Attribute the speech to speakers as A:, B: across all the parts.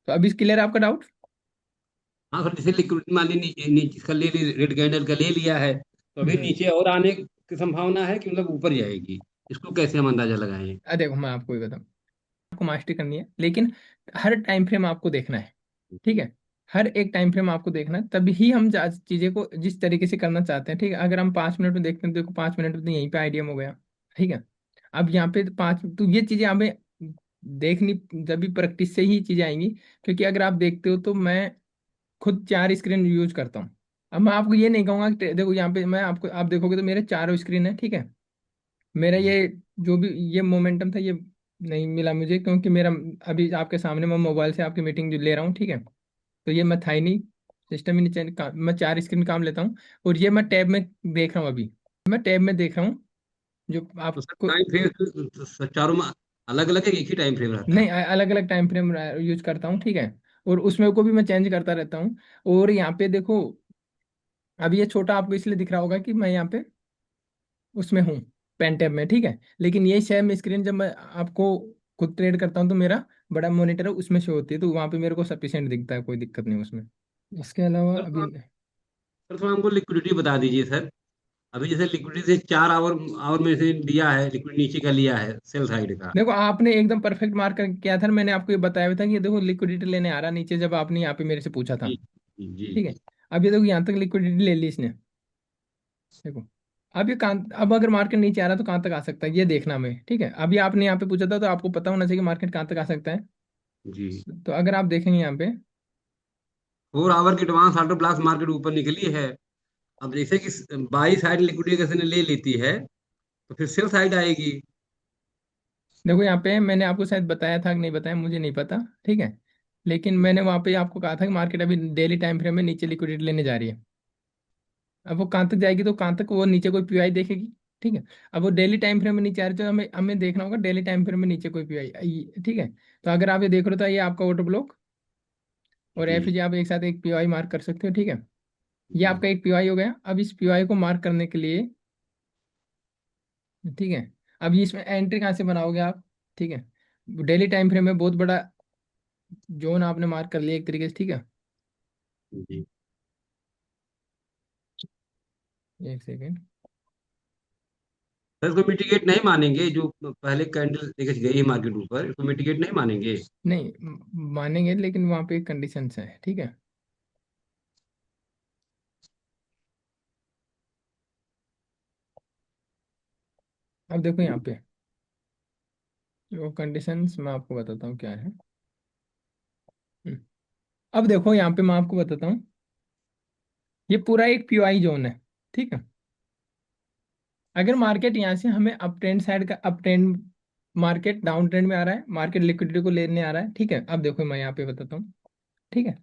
A: तो अभी क्लियर है आपका डाउट?
B: हाँ सर, जैसे लिक्विडिटी मान ली नीचे नीचे इसका ले ली, रेड कैंडल का ले लिया है, तो अभी
A: हम्म।
B: नीचे और आने की संभावना है कि मतलब ऊपर जाएगी? इसको कैसे हम अंदाजा लगाएं?
A: देखो मैं आपको ये बताऊं, आपको मास्टरी करनी है, लेकिन हर टाइम फ्रेम आपको देखना है। ठीक है, हर एक टाइम फ्रेम आपको देखना है, तभी हम चीजें को जिस तरीके से करना चाहते हैं। ठीक है, अगर हम 5 मिनट में देखते हैं तो देखो 5 मिनट में तो यहीं पे आइडिया हो गया। ठीक है, अब यहाँ पे पाँच तो ये चीजें हमें देखनी, जब भी प्रैक्टिस से ही चीजें आएंगी। क्योंकि अगर आप देखते हो तो मैं खुद 4 स्क्रीन यूज करता हूँ। अब मैं आपको ये नहीं कहूंगा कि देखो यहाँ पे मैं आपको, आप देखोगे तो मेरे चारों स्क्रीन है। ठीक है, मेरा
B: जी।
A: ये जो भी ये मोमेंटम था ये नहीं मिला मुझे, क्योंकि मेरा अभी आपके सामने मैं मोबाइल से आपकी मीटिंग जो ले रहा हूँ। ठीक है, तो ये मैं था ही नहीं, सिस्टम ही नहीं चेंज, मैं 4 स्क्रीन काम लेता हूँ। और ये मैं टैब में देख रहा हूँ अभी, मैं टैब में देख रहा हूँ जो
B: तो सर
A: आपको।
B: टाइम फ्रेम चारों में अलग अलग है, एक ही टाइम फ्रेम रहता
A: नहीं,
B: है?
A: अलग अलग टाइम फ्रेम यूज करता हूँ। ठीक है, और उसमें को भी मैं चेंज करता रहता हूँ। और यहाँ पे देखो, अभी ये छोटा आपको इसलिए दिख रहा होगा कि मैं यहाँ पे उसमें हूँ, पेन टैब में। ठीक है, लेकिन ये सेम स्क्रीन जब मैं आपको खुद ट्रेड करता हूँ तो मेरा बड़ा मॉनिटर है उसमें शो होती है, तो वहाँ पे मेरे को सफिशिएंट दिखता है, कोई दिक्कत नहीं उसमें। इसके अलावा
B: सर
A: अभी।
B: सर थोड़ा हमको लिक्विडिटी बता दीजिए सर। अभी जैसे लिक्विडिटी से 4 आवर आवर में से लिया है, लिक्विड नीचे का लिया है सेल साइड का।
A: देखो आपने एकदम परफेक्ट मार्क कर किया था, मैंने आपको ये बताया हुआ था कि ये देखो लिक्विडिटी लेने आ रहा नीचे, जब आपने यहाँ पे मेरे से पूछा था।
B: जी जी जी।
A: ठीक है, अब ये देखो यहाँ तक लिक्विडिटी ले ली इसने। देखो, अब ये कहाँ, अब अगर मार्केट नीचे आ रहा है तो कहाँ तक आ सकता है ये देखना हमें। ठीक है, अभी आपने यहाँ पे पूछा था तो आपको पता होना चाहिए कि मार्केट कहाँ तक आ सकता है।
B: जी।
A: तो अगर आप देखेंगे यहाँ पे।
B: 4 आवर की एडवांस ऑर्डर ब्लॉक्स मार्केट ऊपर निकली है। अब जैसे कि बाई साइड लिक्विडिटी किसी ने ले लेती है, तो फिर सेल साइड आएगी।
A: देखो यहाँ पे मैंने आपको शायद बताया था कि नहीं बताया मुझे नहीं पता। ठीक है, लेकिन मैंने वहाँ पे आपको कहा था कि मार्केट अभी डेली टाइम फ्रेम में नीचे लिक्विडिटी लेने जा रही है। अब वो कहाँ तक जाएगी, तो कहाँ तक वो नीचे कोई पीआई देखेगी। ठीक है, अब वो डेली टाइम फ्रेम में नीचे आ रही है तो हमें हमें देखना होगा डेली टाइम फ्रेम में नीचे कोई पीआई। ठीक है, तो अगर आप ये देख रहे हो तो ये आपका ऑर्डर ब्लॉक और
B: जी
A: एफ जी आप एक साथ एक पीआई मार्क कर सकते हो। ठीक है, ये
B: जी
A: आपका एक पीआई हो गया। अब इस पीआई को मार्क करने के लिए, ठीक है, अब ये इसमें एंट्री कहाँ से बनाओगे आप? ठीक है, डेली टाइम फ्रेम में बहुत बड़ा जोन आपने मार्क कर लिया एक तरीके से। ठीक है,
B: जी।
A: एक सेकेंड।
B: सर इसको मिटिगेट नहीं मानेंगे? जो पहले कैंडल लेके गई है मार्केट ऊपर, इसको मिटिगेट नहीं मानेंगे?
A: नहीं, मानेंगे, लेकिन वहाँ पे कंडीशंस है। ठीक है, अब देखो यहाँ पे वो कंडीशंस मैं आपको बताता हूँ क्या है। हम्म, अब देखो यहाँ पे मैं आपको बताता हूँ, ये पूरा एक पीओआई जोन है। ठीक है, अगर मार्केट यहाँ से हमें अप ट्रेंड साइड का up trend, market down trend में आ रहा है, मार्केट लिक्विडिटी को लेने आ रहा है। ठीक है, अब देखो मैं यहाँ पे बताता हूँ। ठीक है,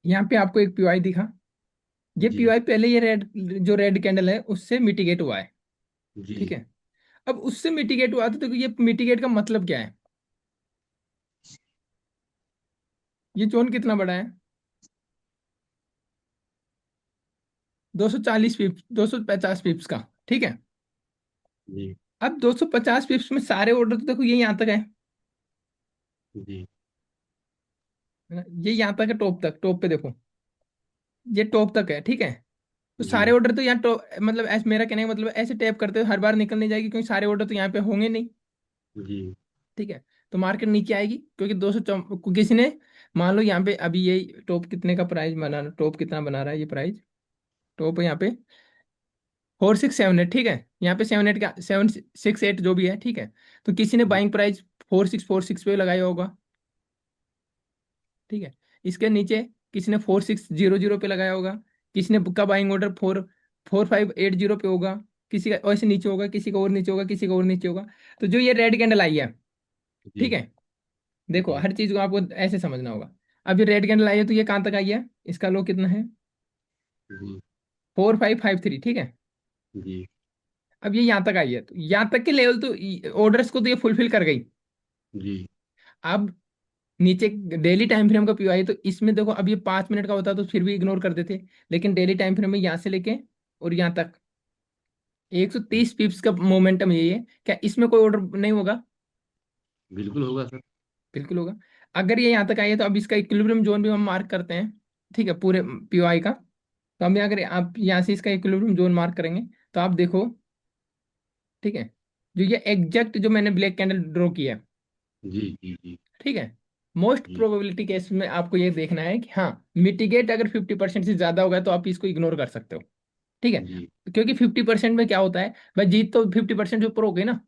A: यहाँ पे आपको एक पीओआई दिखा, ये
B: जी
A: पीओआई पहले ये रेड, जो रेड कैंडल है उससे मिटिगेट हुआ है। ठीक
B: जी
A: है, अब उससे मिटिगेट हुआ तो देखो ये मिटिगेट का मतलब क्या है, ये जोन कितना बड़ा है, 240 पिप्स, 250 पिप्स का। ठीक है,
B: जी
A: अब 250 पिप्स में सारे ऑर्डर तो देखो ये यहाँ तक है।
B: जी
A: है ना? ये यहाँ तक है, टॉप तक, टॉप पे देखो, ये टॉप तक है। ठीक है, तो सारे
B: जी
A: ऑर्डर तो यहाँ टॉप, मतलब ऐसे मेरा कहने का मतलब ऐसे टैप करते हुए हर बार निकल नहीं जाएगी, क्योंकि सारे ऑर्डर तो यहाँ पे होंगे नहीं।
B: जी
A: ठीक है, तो मार्केट नीचे आएगी क्योंकि 200 किसी ने, मान लो यहाँ पे अभी ये टॉप कितने का प्राइस बना, टॉप कितना बना रहा है ये प्राइस, टॉप यहाँ पे 4678। ठीक है, यहाँ पे 78 का 768 जो भी है। ठीक है, तो किसी ने बाइंग प्राइस 4646 पे लगाया होगा। ठीक है, इसके नीचे किसी ने 4600 पे लगाया होगा, किसी ने का बाइंग ऑर्डर 4580 पे होगा, किसी का ऐसे नीचे होगा, किसी का और नीचे होगा, किसी का और नीचे होगा। तो जो ये रेड कैंडल आई है,
B: जी
A: ठीक है, देखो
B: जी
A: हर चीज को आपको ऐसे समझना होगा। अब ये रेड कैंडल आई है तो ये कहाँ तक आई है, इसका लो कितना है,
B: जी
A: 4553। ठीक है,
B: जी
A: अब ये यहाँ तक आई है, तो यहाँ तक के लेवल तो ऑर्डर्स को तो ये फुलफिल कर गई।
B: जी
A: अब नीचे डेली टाइम फ्रेम का पीओ तो इसमें देखो, अब ये 5 मिनट का होता तो फिर भी इग्नोर कर देते, लेकिन डेली टाइम फ्रेम में यहाँ से लेके और यहाँ तक 130 पिप्स का मोमेंटम यही है, क्या इसमें कोई ऑर्डर नहीं होगा?
B: बिल्कुल होगा सर।
A: बिल्कुल होगा। अगर ये यहाँ तक आई है तो अब इसका इक्विलिब्रियम जोन भी हम मार्क करते हैं, ठीक है, पूरे पीओआई का। तो हम अगर आप यहाँ से इसका इक्विलिब्रियम जोन मार्क करेंगे तो आप देखो, ठीक है, जो ये एग्जैक्ट जो मैंने ब्लैक कैंडल ड्रॉ किया है,
B: जी जी जी
A: ठीक है, मोस्ट
B: जी
A: प्रोबेबिलिटी केस में आपको ये देखना है कि हाँ, मिटिगेट अगर 50% से ज्यादा होगा तो आप इसको इग्नोर कर सकते हो, ठीक है।
B: जी
A: क्योंकि 50% में क्या होता है भाई, जीत तो 50% से ऊपर हो गई ना।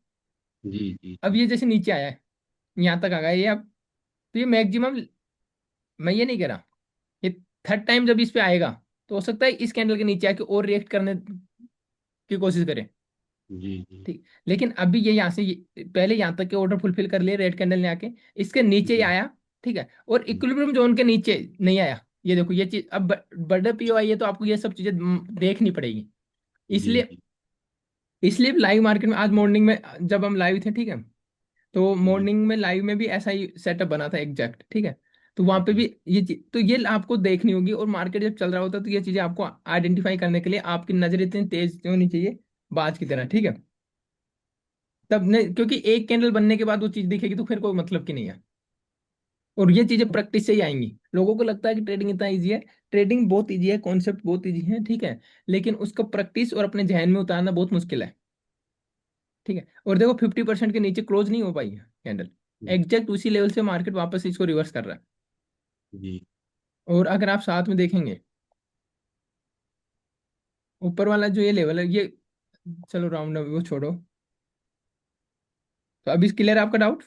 B: जी जी
A: अब
B: जी
A: ये जैसे नीचे आया है, यहाँ तक आ गया ये, अब तो ये मैक्सिमम, मैं ये नहीं कह रहा, ये थर्ड टाइम जब इस पे आएगा तो हो सकता है इस कैंडल के नीचे आके और रिएक्ट करने की कोशिश करे,
B: जी जी
A: ठीक। लेकिन अभी ये यहाँ से पहले यहाँ तक के ऑर्डर फुलफिल कर लिए रेड कैंडल ने आके, इसके नीचे ही
B: जी
A: आया, ठीक है, और
B: जी
A: इक्विलिब्रियम जोन के नीचे नहीं आया। ये देखो ये चीज अब बड़े पीओ आई है तो आपको ये सब चीजें देखनी पड़ेगी।
B: जी
A: इसलिए
B: जी
A: इसलिए लाइव मार्केट में आज मॉर्निंग में जब हम लाइव थे, ठीक है, तो
B: जी
A: मॉर्निंग में लाइव में भी ऐसा ही सेटअप बना था एग्जैक्ट, ठीक है। तो वहां पे भी
B: जी
A: ये चीज तो ये आपको देखनी होगी, और मार्केट जब चल रहा होता है तो ये चीजें आपको आइडेंटिफाई करने के लिए आपकी नजर इतनी तेज होनी चाहिए, बाज की तरह, ठीक है। तब नहीं, क्योंकि एक कैंडल बनने के बाद वो चीज दिखेगी तो फिर कोई मतलब की नहीं है। और ये चीजें प्रैक्टिस से ही आएंगी। लोगों को लगता है कि ट्रेडिंग इतना इजी है, ट्रेडिंग बहुत इजी है, कॉन्सेप्ट बहुत इजी है, ठीक है, लेकिन उसको प्रैक्टिस और अपने जहन में उतारना बहुत मुश्किल है, ठीक है। और देखो 50% के नीचे क्लोज नहीं हो पाई है कैंडल, एग्जैक्ट उसी लेवल से मार्केट वापस इसको रिवर्स कर रहा है।
B: जी।
A: और अगर आप साथ में देखेंगे, ऊपर वाला जो ये लेवल है ये, चलो राउंड वो छोड़ो, तो अभी क्लियर है आपका डाउट?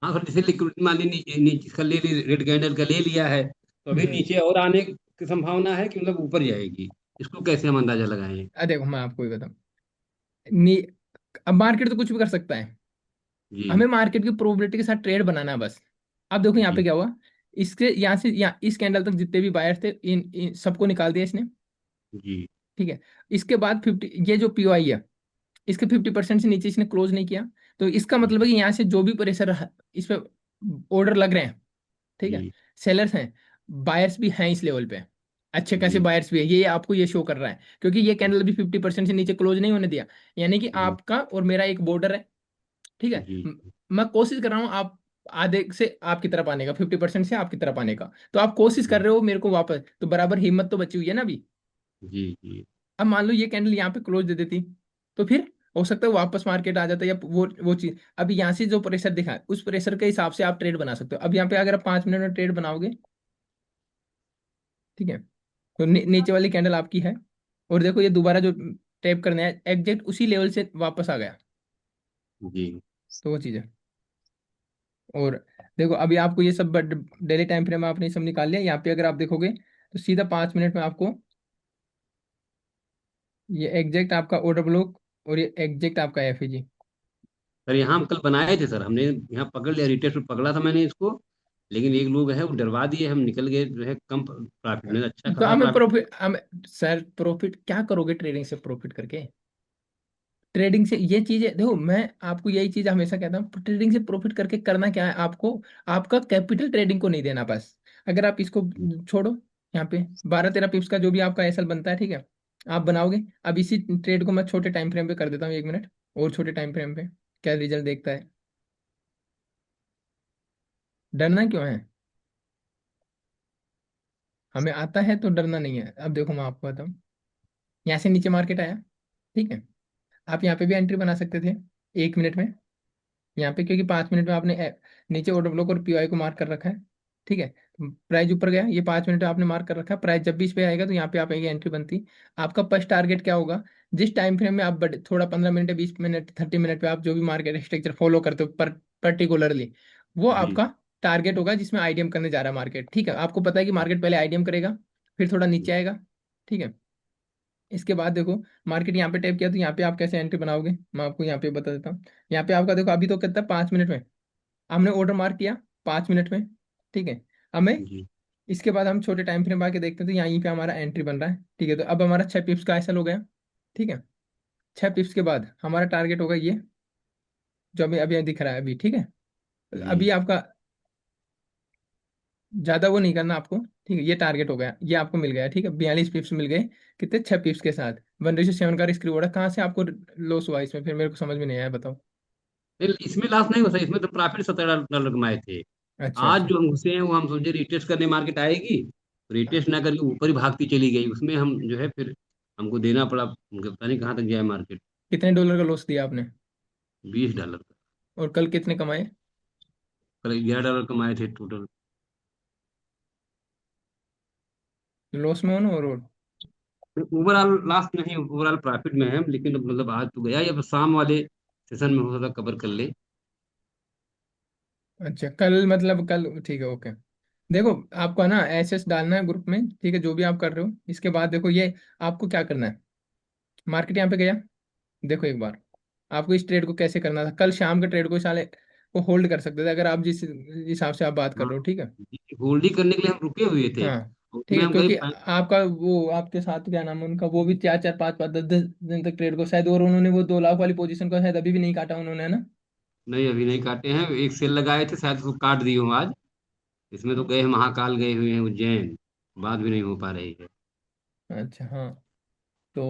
B: हाँ सर, जैसे लिक्विडिटी मान ली नीचे नीचे का ले ली, रेड कैंडल का ले लिया है, तो अभी
A: हम्म।
B: नीचे और आने की संभावना है कि मतलब ऊपर जाएगी? इसको कैसे हम अंदाजा लगाएं?
A: देखो मैं आपको ये बताऊं, नी अब मार्केट तो कुछ भी कर सकता है, हमें
B: जी
A: मार्केट की प्रोबेबिलिटी के साथ ट्रेड बनाना है बस। अब देखो यहाँ पे
B: जी
A: क्या हुआ, इसके यहाँ से यहाँ इस कैंडल तक जितने भी बायर्स थे इन सबको निकाल दिया इसने,
B: जी
A: ठीक है। इसके बाद 50, ये जो पीओआई है, इसके 50% से नीचे इसने क्लोज नहीं किया, तो इसका मतलब है
B: जी
A: कि यहाँ से जो भी प्रेशर इस पे ऑर्डर लग रहे हैं, ठीक है,
B: जी
A: सेलर्स हैं, बायर्स भी हैं इस लेवल पे, अच्छे खासे
B: जी
A: बायर्स भी है, ये आपको ये शो कर रहा है, क्योंकि ये कैंडल भी 50% से नीचे क्लोज नहीं होने दिया। यानी कि
B: जी
A: आपका और मेरा एक बॉर्डर है, ठीक है।
B: जी
A: मैं कोशिश कर रहा हूँ आप आधे से आपकी तरफ आने का, 50% से आपकी तरफ आने का, तो आप कोशिश कर
B: जी
A: रहे हो मेरे को वापस, तो बराबर हिम्मत तो बची हुई है ना अभी।
B: जी जी
A: अब मान लो ये कैंडल यहाँ पे क्लोज दे देती, तो फिर हो सकता है वापस मार्केट आ जाता, या वो चीज अभी यहाँ से जो प्रेशर दिखा है उस प्रेशर के हिसाब से आप ट्रेड बना सकते हो। अब यहाँ पे अगर आप 5 मिनट में ट्रेड बनाओगे, ठीक है, तो नीचे वाली कैंडल आपकी है, और देखो ये दोबारा जो टैप करना है एग्जैक्ट उसी लेवल से वापस आ गया,
B: जी।
A: तो वो चीज है। और देखो अभी आपको ये सब डेली टाइम फ्रेम में आपने ये सब निकाल लिया, यहाँ पे अगर आप देखोगे तो सीधा 5 मिनट में आपको ये एग्जैक्ट आपका ऑर्डर ब्लॉक और ये एग्जैक्ट आपका एफ जी।
B: सर यहाँ हम कल बनाए थे सर, हमने यहाँ पकड़ लिया, रिटेस्ट में पकड़ा था मैंने इसको, लेकिन एक लोग है वो डरवा दिए, हम निकल गए जो है कम प्रॉफिट में, अच्छा
A: तो
B: खासा
A: हमें
B: प्रॉफिट।
A: प्रॉफिट, हम सर प्रॉफिट क्या करोगे ट्रेडिंग से प्रॉफिट करके? ट्रेडिंग से ये चीजें देखो, मैं आपको यही चीज हमेशा कहता हूँ, ट्रेडिंग से प्रॉफिट करके करना क्या है आपको, आपका कैपिटल ट्रेडिंग को नहीं देना बस। अगर आप इसको छोड़ो, यहाँ पे 12-13 पिप्स का जो भी आपका एसएल बनता है, ठीक है, आप बनाओगे। अब इसी ट्रेड को मैं छोटे टाइम फ्रेम पे कर देता हूँ, 1 मिनट और छोटे टाइम फ्रेम पे क्या रिजल्ट देखता है। डरना क्यों है, हमें आता है तो डरना नहीं है। अब देखो मैं आपको बताऊँ, यहाँ से नीचे मार्केट आया, ठीक है, आप यहाँ पे भी एंट्री बना सकते थे 1 मिनट में, यहाँ पे क्योंकि 5 मिनट में आपने नीचे ऑर्डर ब्लॉक और पीओआई को मार्क कर रखा है, ठीक है। प्राइस ऊपर गया, ये 5 मिनट में आपने मार्क कर रखा है, प्राइस जब भी इस पे आएगा तो यहाँ पे आप ये एंट्री बनती। आपका फर्स्ट टारगेट क्या होगा, जिस टाइम फ्रेम में आप बड़े थोड़ा 15 मिनट 20 मिनट 30 मिनट पे आप जो भी मार्केट स्ट्रक्चर फॉलो करते हो पर्टिकुलरली, वो
B: जी
A: आपका टारगेट होगा जिसमें आईडीएम करने जा रहा है मार्केट, ठीक है। आपको पता है कि मार्केट पहले आईडीएम करेगा, फिर थोड़ा नीचे आएगा, ठीक है। इसके बाद देखो मार्केट यहाँ पे टैप किया, तो यहाँ पे आप कैसे एंट्री बनाओगे मैं आपको यहाँ पे बता देता हूँ। यहाँ पे आपका देखो अभी तो कितना 5 मिनट में हमने ऑर्डर मार्क किया, 5 मिनट में, ठीक है। हमें
B: जी
A: इसके बाद हम छोटे टाइम फ्रेम आके देखते हैं, तो यहीं पे हमारा एंट्री बन रहा है, ठीक है। तो अब हमारा 6 पिप्स का ऐसा हो गया, ठीक है। 6 पिप्स के बाद हमारा टारगेट होगा ये, जो अभी अभी दिख रहा है अभी, ठीक है। अभी
B: जी।
A: आपका ज्यादा वो नहीं करना आपको, ठीक है, ये टारगेट हो गया, ये आपको मिल गया, ठीक है, 42 पिप्स मिल गए, कितने 6 पिप्स के साथ 1:7 का रिस्क रिवॉर्ड है। कहाँ से आपको लॉस हुआ इसमें, फिर मेरे को समझ में नहीं आया, बताओ।
B: नहीं, इसमें लॉस नहीं हो सर, इसमें तो प्रॉफिट $17 कमाए थे।
A: अच्छा
B: आज
A: अच्छा।
B: जो हम घुसे हैं वो हम समझे रिटेस्ट करने मार्केट आएगी, रिटेस्ट ना करके ऊपर ही भागती चली गई, उसमें हम जो है फिर हमको देना पड़ा, उनके पता नहीं कहाँ तक गया मार्केट।
A: कितने डॉलर का लॉस दिया आपने?
B: $20 का।
A: और कल कितने कमाए?
B: कल $11 कमाए थे टोटल।
A: लॉस में हो ना? और
B: ओवरऑल लॉस नहीं, ओवरऑल प्रॉफिट में है, लेकिन मतलब आज तो गया, या शाम वाले सेशन में हो सकता कवर कर ले।
A: अच्छा, कल मतलब कल ठीक है, ओके। देखो, आपको है ना एसएस डालना है ग्रुप में, ठीक है, जो भी आप कर रहे हो। इसके बाद देखो ये आपको क्या करना है। मार्केट यहाँ पे गया, देखो एक बार आपको इस ट्रेड को कैसे करना था। कल शाम के ट्रेड को साले को होल्ड कर सकते थे, अगर आप जिस हिसाब से आप बात कर
B: हाँ,
A: रहे हो, ठीक है।
B: होल्ड ही करने के लिए हम रुके हुए थे।
A: हाँ ठीक
B: उसमें
A: है,
B: हम गए
A: क्योंकि आपका वो आपके साथ क्या नाम है उनका, वो भी 4 4 5 5 10 10 दिन तक ट्रेड को शायद, और उन्होंने वो 2 लाख वाली पोजीशन को शायद अभी भी नहीं काटा उन्होंने, है ना?
B: नहीं, अभी नहीं काटे हैं, एक सेल लगाए थे शायद उसको काट दिए हूँ आज। इसमें तो गए हैं महाकाल, गए हुए हैं उज्जैन, बात भी नहीं हो पा रही है।
A: अच्छा हाँ। तो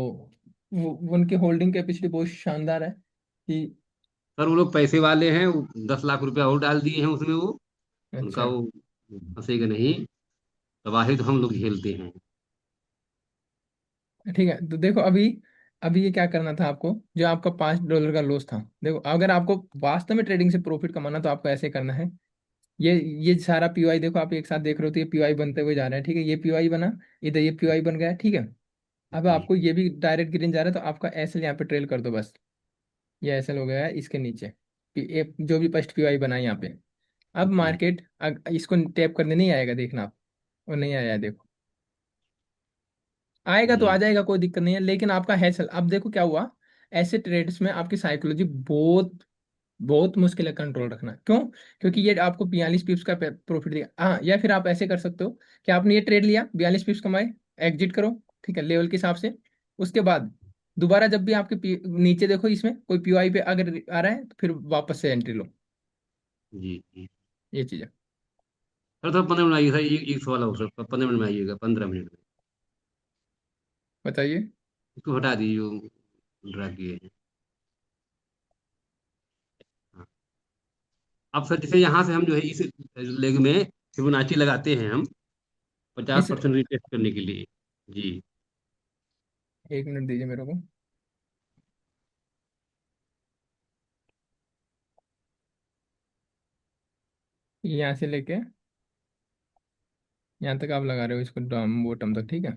A: वो उनकी होल्डिंग कैपेसिटी बहुत शानदार है कि।
B: सर वो लोग पैसे वाले हैं, वो 10 लाख रुपया और डाल दिए हैं उसमें वो, उनका
A: अच्छा
B: वो फंसेगा नहीं। तबाही तो हम लोग झेलते हैं।
A: ठीक है, तो देखो अभी अभी ये क्या करना था आपको, जो आपका $5 का लॉस था। देखो, अगर आपको वास्तव में ट्रेडिंग से प्रॉफिट कमाना तो आपको ऐसे करना है। ये सारा पीवाई देखो, आप एक साथ देख रहे हो तो ये पीवाई बनते हुए जा रहा है, ठीक है। ये पीवाई बना, इधर ये पीवाई बन गया, ठीक है। अब
B: जी
A: आपको ये भी डायरेक्ट गिरने जा रहा है, तो आपका एसएल यहाँ पे ट्रेल कर दो बस। ये एसएल हो गया है इसके नीचे। जो भी फर्स्ट पीवाई बना है यहाँ पे। अब
B: जी
A: मार्केट इसको टैप करने नहीं आएगा, देखना आप। और नहीं आया है, देखो। आएगा तो आ
B: जी
A: जाएगा, कोई दिक्कत नहीं है, लेकिन आपका हैसल अब देखो क्या हुआ। ऐसे ट्रेड्स में आपकी साइकोलॉजी बहुत बहुत मुश्किल है कंट्रोल रखना। क्यों? क्योंकि ये आपको 42 पिप्स का प्रॉफिट दिया। हाँ, या फिर आप ऐसे कर सकते हो कि आपने ये ट्रेड लिया, 42 पिप्स कमाए, एग्जिट करो, ठीक है, लेवल के हिसाब से। उसके बाद दोबारा जब भी आपके नीचे देखो, इसमें कोई पीवाई पे अगर आ रहा है तो फिर वापस से एंट्री लो।
B: जी जी।
A: ये चीज है।
B: सर थोड़ा 15 मिनट आइए सर, एक सवाल हो सर, 15 मिनट में आइएगा, 15 मिनट में।
A: बताइए।
B: इसको हटा दीजिए जो ड्रा किए हैं। हाँ। अब सर जैसे यहाँ से हम जो है इस लेग में फिबोनाची लगाते हैं हम, पचास
A: इस
B: परसेंट रिटेस्ट करने के लिए। जी
A: 1 मिनट दीजिए मेरे को। यहाँ से लेके यहाँ तक आप लगा रहे हो इसको, बॉटम तक, ठीक है।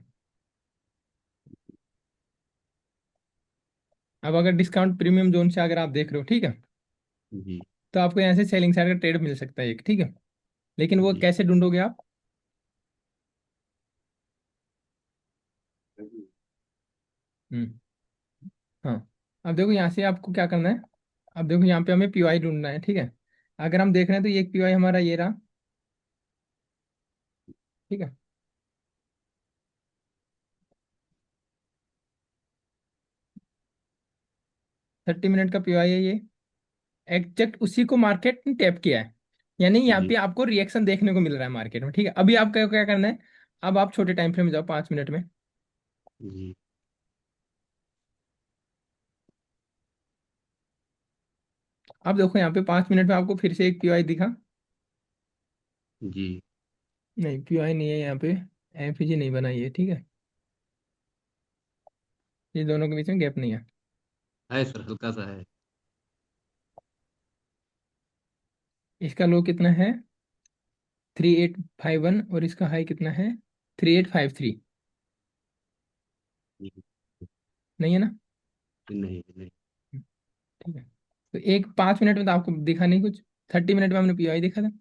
A: अब अगर डिस्काउंट प्रीमियम जोन से अगर आप देख रहे हो, ठीक है,
B: जी
A: तो आपको यहाँ से सेलिंग साइड का ट्रेड मिल सकता है एक, ठीक है। लेकिन वो
B: जी।
A: कैसे ढूंढोगे आप? हम्म। हाँ। अब देखो यहाँ से आपको क्या करना है। अब देखो यहाँ पे हमें पीवाई ढूंढना है, ठीक है। अगर हम देख रहे हैं तो ये एक पीवाई हमारा ये रहा, ठीक है। 30 मिनट का पीवाई है ये। एग्जैक्ट उसी को मार्केट ने टैप किया है, यानी यहाँ
B: जी
A: पे आपको रिएक्शन देखने को मिल रहा है मार्केट में, ठीक है। अभी आपका क्या करना है। अब आप छोटे टाइम फ्रेम में जाओ, 5 मिनट में।
B: जी
A: अब देखो यहाँ पे 5 मिनट में आपको फिर से एक पीवाई दिखा।
B: जी।
A: नहीं, पीवाई नहीं है यहाँ पे। एफईजी नहीं बना ये, ठीक है। ये दोनों के बीच में गैप नहीं है।
B: है सर, हल्का सा है।
A: इसका लो कितना है? 3851, और इसका हाई कितना है? 3853।
B: जी।
A: नहीं है ना?
B: नहीं नहीं।
A: ठीक है। तो एक 5 मिनट में तो आपको दिखा नहीं कुछ। 30 मिनट में हमने पीआई देखा था।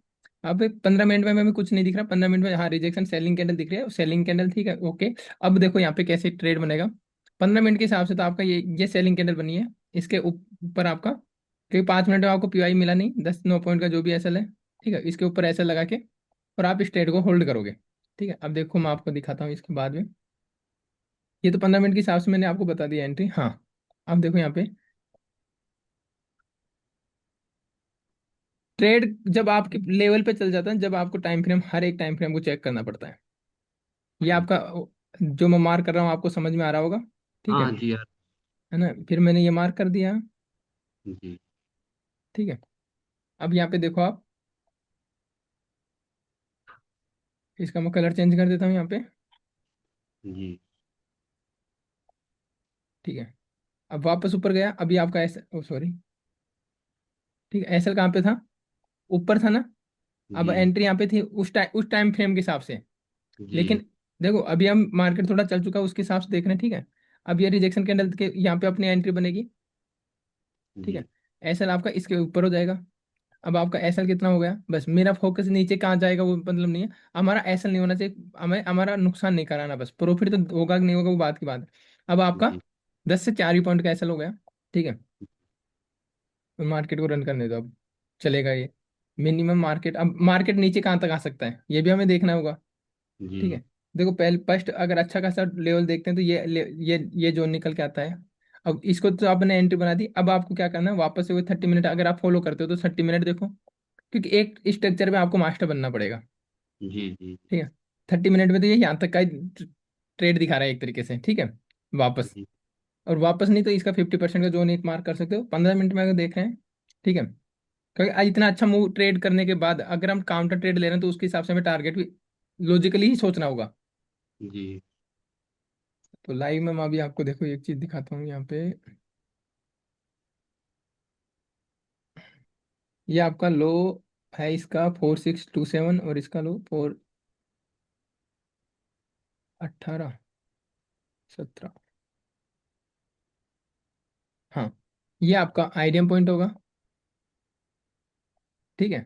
A: अब 15 मिनट में हमें कुछ नहीं दिख रहा। 15 मिनट में हाँ रिजेक्शन सेलिंग कैंडल दिख रही है, सेलिंग कैंडल, ठीक है, ओके। अब देखो यहाँ पे कैसे ट्रेड बनेगा। 15 मिनट के हिसाब से तो आपका ये सेलिंग कैंडल बनी है। इसके ऊपर आपका, क्योंकि 5 मिनट में आपको पीआई मिला नहीं, 10 9 पॉइंट का जो भी एसएल है, ठीक है, इसके ऊपर एसएल लगा के और आप इस ट्रेड को होल्ड करोगे, ठीक है। अब देखो मैं आपको दिखाता हूँ इसके बाद में। ये तो 15 मिनट के हिसाब से मैंने आपको बता दिया एंट्री, हाँ। अब देखो यहाँ पे ट्रेड जब आपके लेवल पे चल जाता है, जब आपको टाइम फ्रेम, हर एक टाइम फ्रेम को चेक करना पड़ता है। ये
B: जी।
A: आपका जो मैं मार्क कर रहा हूँ आपको समझ में आ रहा होगा, ठीक
B: हाँ
A: है।
B: जी यार।
A: है ना? फिर मैंने ये मार्क कर दिया,
B: जी
A: ठीक है। अब यहाँ पे देखो आप, इसका मैं कलर चेंज कर देता हूँ यहाँ पे।
B: जी
A: ठीक है। अब वापस ऊपर गया, अभी आपका एस, ओ सॉरी, ठीक है, एसएल कहाँ पे था? ऊपर था ना। अब
B: जी
A: एंट्री यहाँ पे थी उस टाइम फ्रेम के हिसाब से।
B: जी
A: लेकिन देखो अभी हम मार्केट थोड़ा चल चुका है उसके हिसाब से देख रहे हैं, ठीक है। अब ये रिजेक्शन कैंडल के यहाँ पे अपनी एंट्री बनेगी। ठीक है।
B: जी
A: एसएल आपका इसके ऊपर हो जाएगा। अब आपका एसएल कितना हो गया, बस मेरा फोकस नीचे कहाँ जाएगा वो मतलब नहीं है। हमारा एसएल नहीं होना चाहिए, हमें हमारा नुकसान नहीं कराना, बस प्रॉफिट तो होगा कि नहीं होगा वो बात की बात है। अब आपका
B: जी
A: 10 से 4 ही पॉइंट का एसएल हो गया। ठीक है। मार्केट को रन करने दो अब, चलेगा ये। मिनिमम मार्केट, अब मार्केट नीचे कहाँ तक आ सकता है ये भी हमें देखना होगा। ठीक
B: जी
A: है। देखो पहले फर्स्ट अगर अच्छा खासा लेवल देखते हैं तो ये जोन निकल के आता है। अब इसको तो आपने एंट्री बना दी, अब आपको क्या करना है, वापस से वो 30 मिनट अगर आप फॉलो करते हो तो 30 मिनट देखो। क्योंकि एक स्ट्रक्चर में आपको मास्टर बनना पड़ेगा।
B: जी जी
A: ठीक है। 30 मिनट में तो ये यहाँ तक का ट्रेड दिखा रहा है एक तरीके से, ठीक है। वापस,
B: जी
A: और वापस नहीं तो इसका 50% का जोन एक मार्क कर सकते हो 15 मिनट में अगर देख रहे हैं। ठीक है। क्योंकि आज इतना अच्छा मूव ट्रेड करने के बाद अगर हम काउंटर ट्रेड ले रहे हैं तो उसके हिसाब से हमें टारगेट भी लॉजिकली ही सोचना होगा।
B: जी
A: तो लाइव में मैं अभी आपको देखो एक चीज दिखाता हूँ यहाँ पे। ये आपका लो है इसका 4627 और इसका लो 41817। हाँ, ये आपका आइडियम पॉइंट होगा। ठीक है।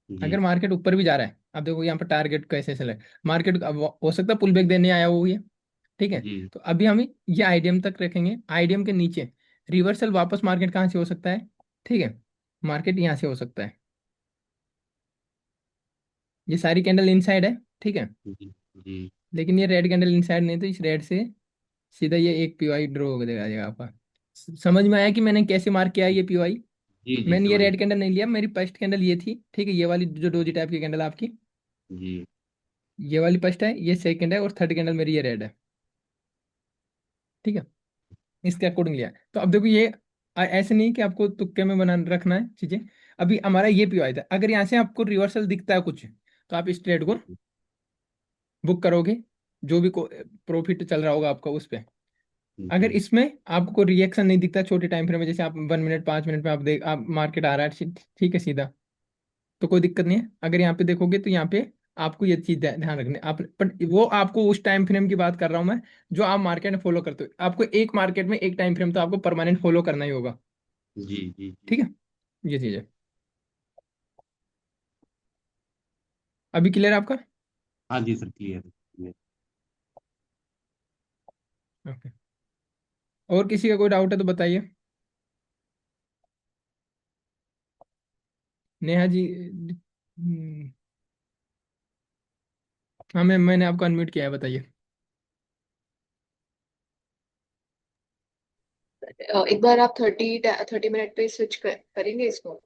A: अगर
B: जी
A: मार्केट ऊपर भी जा रहा है, अब देखो यहाँ पर टारगेट कैसे चले। मार्केट अब हो सकता है पुल बैक देने आया वो ये। ठीक है।
B: जी
A: तो अभी हम ये आइडियम तक रखेंगे, आइडियम के नीचे रिवर्सल वापस मार्केट कहाँ से हो सकता है। ठीक है। मार्केट यहाँ से हो सकता है। ये सारी कैंडल इनसाइड है। ठीक है।
B: जी जी
A: लेकिन ये रेड कैंडल इनसाइड नहीं, तो इस रेड से सीधा ये एक पीवाई ड्रॉ हो जाएगा आपका। समझ में आया कि मैंने कैसे मार्क किया है ये पीवाई?
B: जी जी
A: मैंने ये
B: समझ
A: रेड कैंडल नहीं लिया, मेरी फर्स्ट कैंडल ये थी, ठीक है, ये वाली जो डोजी टाइप की कैंडल आपकी।
B: जी
A: ये वाली फर्स्ट है, ये सेकंड है, और थर्ड कैंडल मेरी ये रेड है। ठीक है। इसके अकॉर्डिंग लिया है। तो अब देखो ये ऐसे नहीं कि आपको तुक्के में बना रखना है चीजें। अभी हमारा ये पीवाई था, अगर यहाँ से आपको रिवर्सल दिखता है कुछ तो आप इस ट्रेड को बुक करोगे, जो भी प्रॉफिट चल रहा होगा आपका उस पे। अगर
B: जी
A: इसमें आपको कोई रिएक्शन नहीं दिखता छोटे टाइम फ्रेम में, जैसे आप 1 मिनट 5 मिनट में आप मार्केट आ रहा है ठीक है सीधा, तो कोई दिक्कत नहीं है। अगर यहाँ पे देखोगे तो यहाँ पे आपको ये चीज ध्यान रखनी आप, बट वो आपको उस टाइम फ्रेम की बात कर रहा हूँ मैं जो आप मार्केट में फॉलो करते हो। आपको एक मार्केट में एक टाइम फ्रेम तो आपको परमानेंट फॉलो करना ही होगा।
B: जी जी जी
A: ठीक है। ये चीज है। अभी क्लियर है आपका?
B: हाँ जी सर क्लियर।
A: ओके। और किसी का कोई डाउट है तो बताइए। नेहा जी, हाँ मैंने आपको अनम्यूट किया है, बताइए।
C: एक बार आप 30 मिनट पे स्विच करेंगे इसको,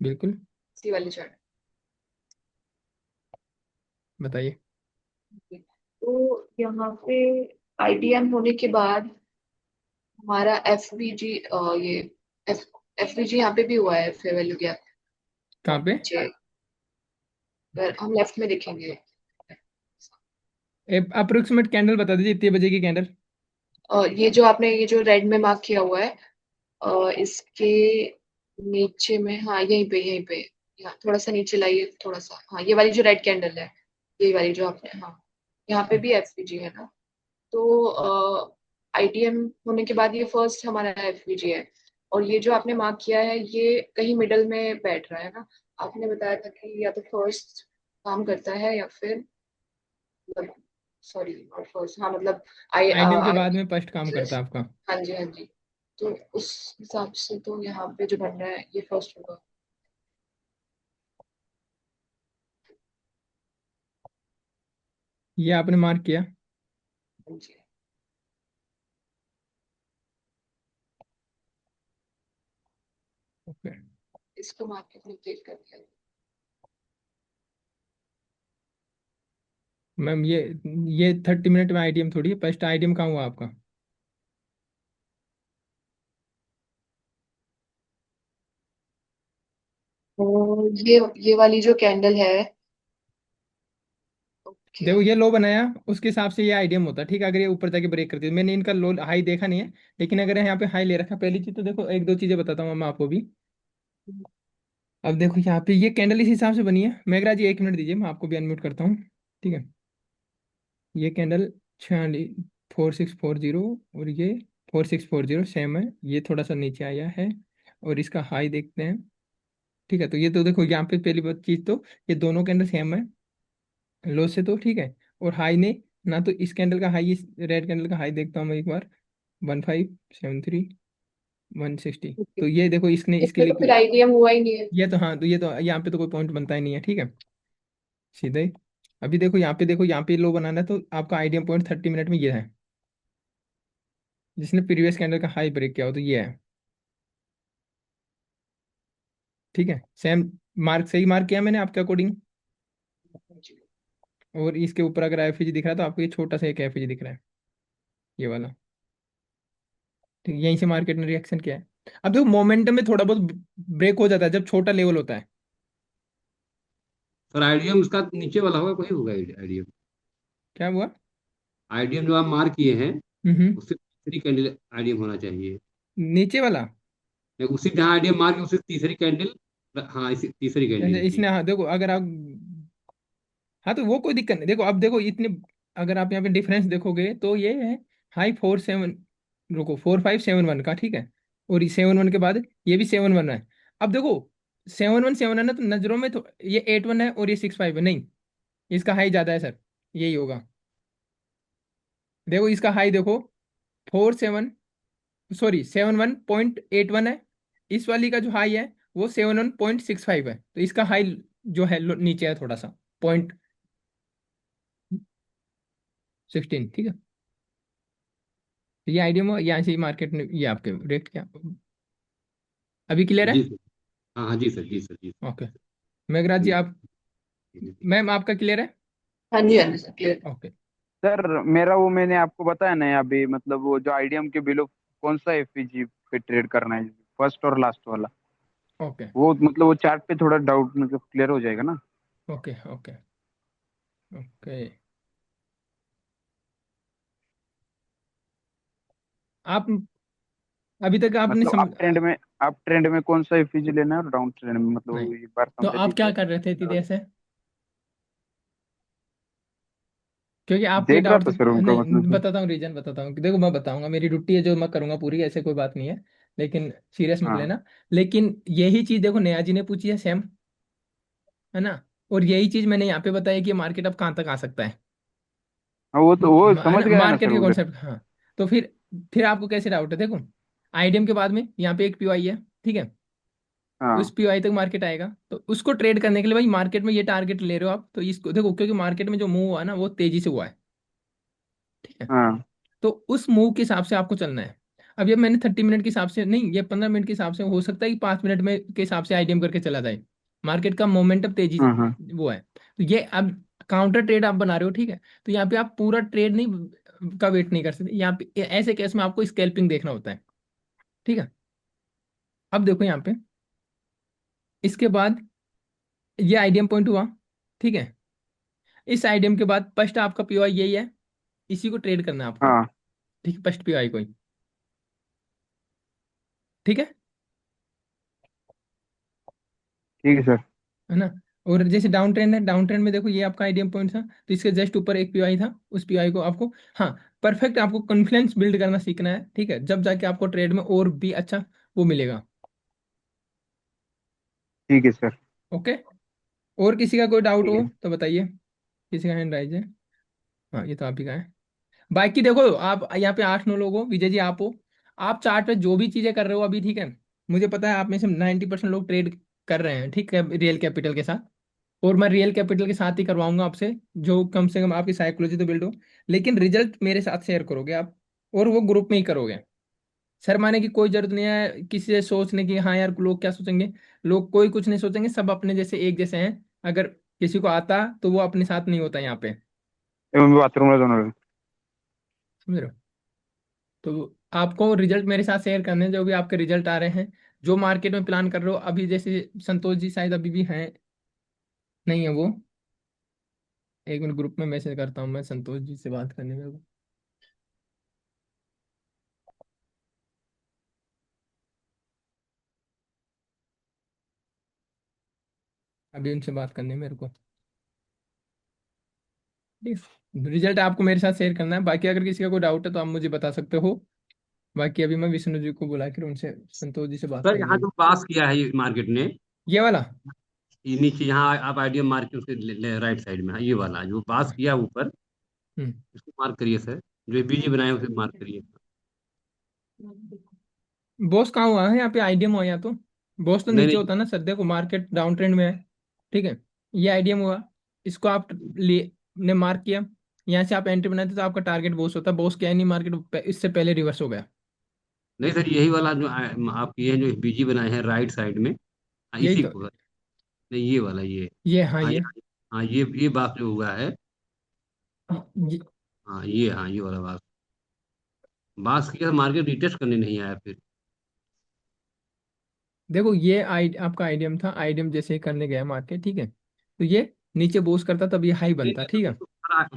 A: बिल्कुल,
C: इसी वाले चार्ट।
A: बताइए।
C: तो यहाँ पे आईटीएम होने के बाद हमारा एफबीजी, ये एफ एफबीजी यहाँ पे भी हुआ है, फेयर वैल्यू गैप
A: कहाँ पे?
C: नीचे। अगर हम लेफ्ट में देखेंगे,
A: अप्रोक्सीमेट कैंडल बता दीजिए, इतने बजे की कैंडल।
C: ये जो आपने ये जो रेड में मार्क किया हुआ है, इसके नीचे में, हाँ यहीं पे यहाँ थोड़ा सा नीचे लाइए, थोड़ा सा, हाँ ये वाली जो रेड कैंडल है, ये वाली जो आपने, हाँ यहाँ पे भी एफबीजी है ना। तो आईटीएम होने के बाद ये फर्स्ट हमारा एफबीजी है। और ये जो आपने मार्क किया है ये कहीं मिडल में बैठ रहा है ना। आपने बताया था कि या तो फर्स्ट काम करता है या फिर, मतलब, सॉरी और फर्स्ट, हाँ मतलब आई
A: आईडीएम के
C: आई
A: बाद में फर्स्ट काम करता है आपका।
C: हाँ जी हाँ जी। तो उस हिसाब से तो यहाँ पे जो बन रहा है ये फर्स्ट होगा।
A: ये आपने मार्क किया।
C: हाँ जी।
A: ओके।
C: इसको मार्केट में अपडेट कर दिया।
A: मैम ये 30 मिनट में आईडीएम थोड़ी है, फर्स्ट आईडीएम कहाँ हुआ आपका?
C: तो ये वाली जो कैंडल है, किया।
A: देखो ये लो बनाया, उसके हिसाब से ये आइडियम होता है, ठीक है। अगर ये ऊपर जाके ब्रेक करती है, मैंने इनका लो हाई देखा नहीं है, लेकिन अगर यहाँ पे हाई ले रखा, पहली चीज तो देखो, एक दो चीजें बताता हूँ मैं आपको भी। अब देखो यहाँ पे ये कैंडल इस हिसाब से बनी है। मेघराज जी 1 मिनट दीजिए, मैं आपको भी अनम्यूट करता हूँ, ठीक है। ये कैंडल 4640, और ये 4640 सेम है। ये थोड़ा सा नीचे आया है, और इसका हाई देखते हैं, ठीक है। तो ये तो देखो यहाँ पे पहली बात चीज तो, ये दोनों कैंडल सेम है लो से, तो ठीक है। और हाई ने, ना तो इस कैंडल का हाई, इस रेड कैंडल का हाई देखता हूँ मैं एक बार, 1573, 160।
C: ओके।
A: तो ये देखो इसने इसके
C: इसमें
A: लिए
C: तो फिर आईडीएम हुआ ही नहीं है।
A: ये तो हाँ, तो ये तो यहाँ पे तो कोई पॉइंट बनता ही नहीं है, ठीक है, सीधे ही। अभी देखो यहाँ पे, देखो यहाँ पे लो बनाना है, तो आपका आइडियम पॉइंट 30 मिनट में ये है, जिसने प्रीवियस कैंडल का हाई ब्रेक किया हो, तो ये है, ठीक है। सेम मार्क, सही मार्क किया मैंने आपके अकॉर्डिंग। और इसके ऊपर अगर एफईजी दिख रहा है, तो आपको ये छोटा सा एक एफईजी दिख रहा है, ये वाला, ठीक है। यहीं से मार्केट ने रिएक्शन किया है। अब देखो मोमेंटम में थोड़ा बहुत ब्रेक हो जाता है जब छोटा लेवल होता है।
B: सर आईडीएम उसका नीचे वाला होगा, कोई होगा आईडीएम।
A: क्या हुआ?
B: आईडीएम जो आप मार्क किए हैं,
A: हम्म।
B: उससे तीसरी कैंडल आईडीएम होना चाहिए।
A: नीचे वाला,
B: या उसी जहाँ आईडीएम मार्क है, उससे तीसरी कैंडल। हाँ, इसी तीसरी
A: जैसे
B: कैंडल की।
A: इसने, हाँ देखो अगर आप, हाँ तो वो कोई दिक्कत नहीं। देखो अब देखो इतने, अगर आप यहाँ पे डिफरेंस देखोगे तो ये है हाई 47, रुको 4571 का, ठीक है। और ये 71 के बाद ये भी 71 है। अब देखो 71 है ना, तो नजरों में तो ये 81 है और ये 65 है, नहीं, इसका हाई ज्यादा है सर, यही होगा। देखो इसका हाई देखो, 47, सॉरी 71.81 है। इस वाली का जो हाई है वो 71.65 है, तो इसका हाई जो है नीचे है थोड़ा सा, 0.16, ठीक है। तो ये आइडिया में यहाँ से ही मार्केट ने ये आपके रेट क्या, अभी क्लियर है?
B: जी सर। हाँ हाँ, जी सर, जी सर, जी सर।
A: ओके। मेघराज जी आप, मैम आपका क्लियर है?
C: हाँ जी, हाँ जी सर, क्लियर।
A: ओके।
D: सर मेरा वो मैंने आपको बताया ना अभी, मतलब वो जो आईडीएम के बिलो कौन सा एफपीजी पे ट्रेड करना है, फर्स्ट और लास्ट वाला,
A: ओके।
D: वो मतलब वो चार्ट पे थोड़ा डाउट मतलब क्लियर हो जाएगा ना।
A: ओके। ओके। ओके। आप अभी तक आपने
D: मतलब
A: समझ,
D: आप ट्रेंड में कौन सा एफपीजी लेना है और डाउन ट्रेंड में, मतलब
A: नहीं,
D: वो एक बार
A: तो
D: समझा
A: आप क्या
D: दीजिए।
A: कर रहे थे इतनी देर से? क्योंकि आपको ये
D: देख रहा
A: डाउट
D: था सर उनका
A: नहीं,
D: मतलब।
A: बताता हूँ रीजन बताता हूँ, देखो मैं बताऊंगा, मेरी ड्यूटी है जो मैं करूंगा पूरी, ऐसे कोई बात नहीं है, लेकिन सीरियस मत
D: हाँ
A: लेना। लेकिन यही चीज देखो नया जी ने पूछी है सेम, है ना। और यही चीज मैंने यहाँ पे बताया कि मार्केट अब कहाँ तक आ सकता है,
D: हाँ, वो तो वो
A: है
D: समझ
A: ना,
D: गया ना
A: मार्केट
D: सर
A: के
D: उधर।
A: कॉन्सेप्ट, हाँ। तो फिर आपको कैसे डाउट है, देखो आईडीएम के बाद में यहाँ पे एक पीओआई है, ठीक है। उस
D: हाँ
A: पीओआई तक मार्केट आएगा, तो उसको ट्रेड करने के लिए भाई मार्केट में ये टारगेट ले रहे हो आप, तो इसको देखो, क्योंकि मार्केट में जो मूव हुआ है ना वो तेजी से हुआ है, ठीक है।
D: हाँ
A: तो उस मूव के हिसाब से आपको चलना है। अब ये मैंने 30 मिनट के हिसाब से नहीं, ये 15 मिनट के हिसाब से हो सकता है कि 5 मिनट में के हिसाब से आईडीएम करके चला जाए। मार्केट का मोमेंटम तेजी
D: हाँ हाँ।
A: वो है, तो ये अब काउंटर ट्रेड आप बना रहे हो, ठीक है। तो यहाँ पे आप पूरा ट्रेड नहीं का वेट नहीं कर सकते, यहाँ पे ऐसे केस में आपको स्कैल्पिंग देखना होता है, ठीक है। अब देखो यहाँ पे, इसके बाद ये आईडीएम पॉइंट हुआ, ठीक है। इस आईडीएम के बाद फर्स्ट आपका पीओआई यही है, इसी को ट्रेड करना है आपको,
D: हाँ
A: ठीक है, फर्स्ट पीओआई को ही, ठीक है
D: ठीक है सर।
A: है ना। और जैसे डाउन ट्रेंड है, डाउन ट्रेंड में देखो ये आपका आइडियम पॉइंट था, तो इसके जस्ट ऊपर एक पीआई था, उस पीआई को आपको, हाँ, परफेक्ट आपको कॉन्फिडेंस बिल्ड करना सीखना है, ठीक है, जब जाके आपको ट्रेड में और भी अच्छा वो मिलेगा।
D: ठीक है सर।
A: ओके। और किसी का कोई डाउट
D: ठीक
A: हो
D: है।
A: तो बताइए, किसी का हैंड राइज है? हाँ ये तो आप ही का है। बाकी देखो आप यहाँ पे 8-9 लोग हो, विजय जी आप हो, आप चार्ट पे जो भी चीजें कर रहे हो अभी, ठीक है, मुझे पता है आप में से 90% लोग ट्रेड कर रहे हैं, ठीक है, रियल कैपिटल के साथ। और मैं रियल कैपिटल के साथ ही करवाऊंगा आपसे, जो कम से कम आपकी साइकोलॉजी तो बिल्ड हो, लेकिन रिजल्ट मेरे साथ शेयर करोगे आप, और वो ग्रुप में ही करोगे। शर्माने की कोई जरूरत नहीं है, किसी से सोचने की हाँ यार लोग क्या सोचेंगे, लोग कोई कुछ नहीं सोचेंगे, सब अपने जैसे एक जैसे हैं। अगर किसी को आता तो वो अपने साथ नहीं होता यहाँ पे,
D: बाथरूम में दोनों।
A: समझ रहे हो। तो आपको रिजल्ट मेरे साथ शेयर करने हैं, जो भी आपके रिजल्ट आ रहे हैं, जो मार्केट में प्लान कर रहे हो अभी, जैसे संतोष जी शायद अभी भी हैं, नहीं है वो, एक मिनट, ग्रुप में मैसेज करता हूँ मैं, संतोष जी से बात करने मेरे को। अभी उनसे बात करनी है मेरे को। रिजल्ट आपको मेरे साथ शेयर करना है, बाकी अगर किसी का कोई डाउट है तो आप मुझे बता सकते हो। बाकी अभी मैं विष्णु जी को बुला कर उनसे, संतोष जी से बात
B: सर
A: करनी
B: यहाँ
A: है।
B: जो पास किया है ये मार्केट ने,
A: ये वाला।
B: ये नीचे यहाँ आप आईडियम मार्क के उसके राइट साइड में, हाँ, ये वाला जो पास किया ऊपर,
A: हम्म।
B: इसको मार्क करिए सर। जो बीजी बनाए उसे मार्क करिए।
A: बॉस कहाँ हुआ है यहाँ पे, आईडीएम हुआ यहाँ तो। बॉस तो
B: नहीं
A: नीचे
B: नहीं,
A: होता है ना सर, देखो मार्केट डाउन ट्रेंड में है। ठीक है, ये आईडीएम हुआ। इसको आप ले ने मार्क किया। यहाँ से आप एंट्री बनाते तो आपका टारगेट बॉस होता है। बॉस क्या है, नहीं मार्केट इससे पहले रिवर्स हो गया।
B: नहीं सर, यही वाला जो आप ये जो बीजी बनाए हैं राइट साइड में, हाँ,
A: यही
B: इसी
A: तो।
B: को। नहीं ये वाला ये,
A: ये हाँ
B: हाँ ये,
A: ये
B: हाँ ये बात जो हुआ है,
A: ये-
B: हाँ ये वाला बात। बात किया मार्केट रिटेस्ट करने नहीं आया फिर।
A: देखो ये आपका आईडीएम था, आईडीएम जैसे ही करने गया मार्केट, ठीक है, तो ये नीचे बूस्ट करता तब ये हाई
B: नहीं
A: बनता,
B: नहीं,
A: ठीक है।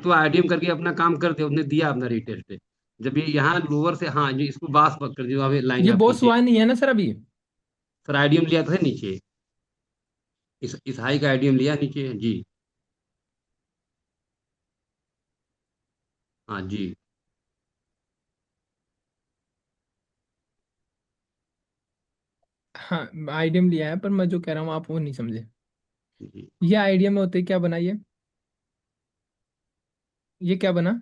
B: तो आईडीएम करके अपना काम करते, उसने दिया अपना रिटेस्ट। जब ये यहाँ लोअर से, हाँ जो इसको बास पकड़ दिया, अभी लाइन
A: ये
B: आप
A: बॉस
B: खींचे।
A: हुआ नहीं है ना सर अभी।
B: सर आईडीएम लिया था नीचे, इस हाई का आईडीएम लिया नीचे जी। हाँ जी।
A: हाँ आईडीएम लिया है, पर मैं जो कह रहा हूँ आप वो नहीं समझे।
B: जी,
A: ये आईडीएम में होते क्या बना ये क्या बना।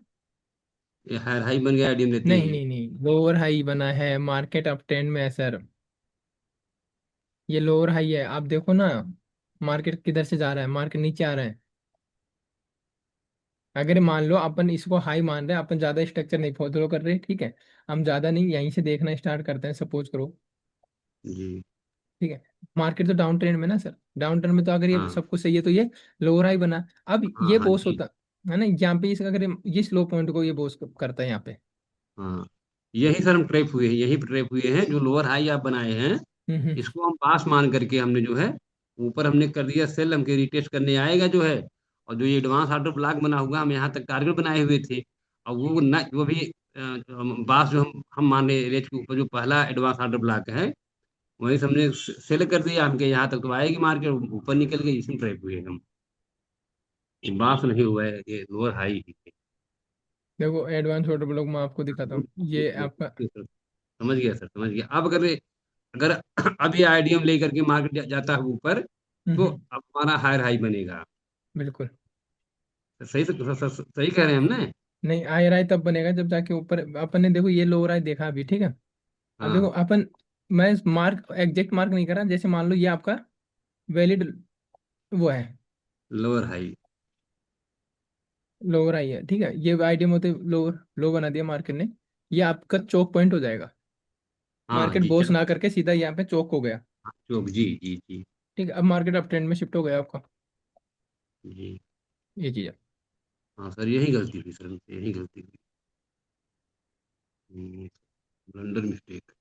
B: ये हायर हाई बन गया, आईडीएम लेते
A: नहीं
B: ही।
A: नहीं नहीं, लोअर हाई बना है, मार्केट अप ट्रेंड में है सर। ये लोअर हाई है, आप देखो ना। मार्केट किधर से जा रहा है, मार्केट नीचे आ रहा है। अगर मान लो अपन इसको हाई मान रहे हैं, अपन ज्यादा स्ट्रक्चर नहीं फॉलो कर रहे, ठीक है। हम ज्यादा नहीं, यहीं से देखना स्टार्ट करते हैं, सपोज करो।
B: जी।
A: ठीक है, मार्केट तो डाउन ट्रेंड में ना सर, डाउन ट्रेंड में तो अगर ये
B: हाँ
A: सब कुछ सही है तो ये लोअर हाई बना। अब
B: हाँ
A: ये
B: हाँ
A: बोस
B: जी।
A: होता है ना यहाँ पे, इस अगर ये स्लो पॉइंट को ये बोस करता है यहाँ पे।
B: हाँ, यही सर हम ट्रैप हुए हैं, यही ट्रैप हुए हैं जो लोअर हाई आप बनाए हैं।
A: हम्म।
B: इसको हम पास मान करके हमने जो है ऊपर हमने कर दिया सेल, हमके रिटेस्ट करने आएगा जो है। और जो ये एडवांस ऑर्डर ब्लॉक बना हुआ, हम यहाँ तक टारगेट बनाए हुए थे। और वो न वो भी बास जो हम मान रहे रेट के ऊपर जो पहला एडवांस ऑर्डर ब्लॉक है, वही से हमने सेल कर दिया। हमके यहाँ तक तो आएगी मार्केट, ऊपर निकल गई, इसमें ट्रैप हुए हम। ये बास नहीं हुआ है, ये लोअर हाई ही है।
A: देखो एडवांस ऑर्डर ब्लॉक मैं आपको दिखाता हूँ, ये आपका।
B: समझ गया सर, समझ गया। अब अगर अगर अभी आईडीएम लेकर के मार्केट जाता है ऊपर, तो
A: हम्म।
B: अब हमारा हायर हाई बनेगा।
A: बिल्कुल।
B: सही सही कह रहे हैं हम ना।
A: नहीं, आयर आई तब बनेगा जब जाके ऊपर अपन ने, देखो ये लोअर आई देखा अभी, ठीक है। अब देखो
B: हाँ,
A: अपन, मैं मार्क एग्जैक्ट मार्क नहीं कर रहा, जैसे मान लो ये आपका वैलिड वो है,
B: लोअर हाई।
A: लोअर आई है, ठीक है। ये आईडीएम होते लोअर लो बना दिया मार्केट ने। ये आपका चौक पॉइंट हो जाएगा।
B: हाँ
A: मार्केट
B: जी
A: बोस
B: चल।
A: ना करके सीधा यहाँ पे चौक हो गया।
B: हाँ, चौक जी जी जी।
A: ठीक है, अब मार्केट अप ट्रेंड में शिफ्ट हो गया आपका।
B: जी।
A: ये चीज है।
B: हाँ सर, यही गलती हुई सर हमसे, यही गलती हुई, ब्लंडर मिस्टेक।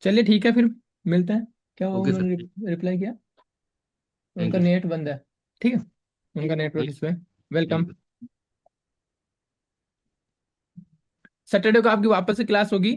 A: चलिए ठीक है फिर, मिलते हैं। क्या हुआ,
B: ओके सर।
A: उन्होंने रिप्लाई किया।
B: थैंक
A: उनका
B: यू सर।
A: नेट बंद है। ठीक है, उनका नेटवर्क
B: थैंक
A: इस पे।
B: Thank
A: welcome.
B: यू।
A: सैटरडे को आपकी वापस से क्लास होगी।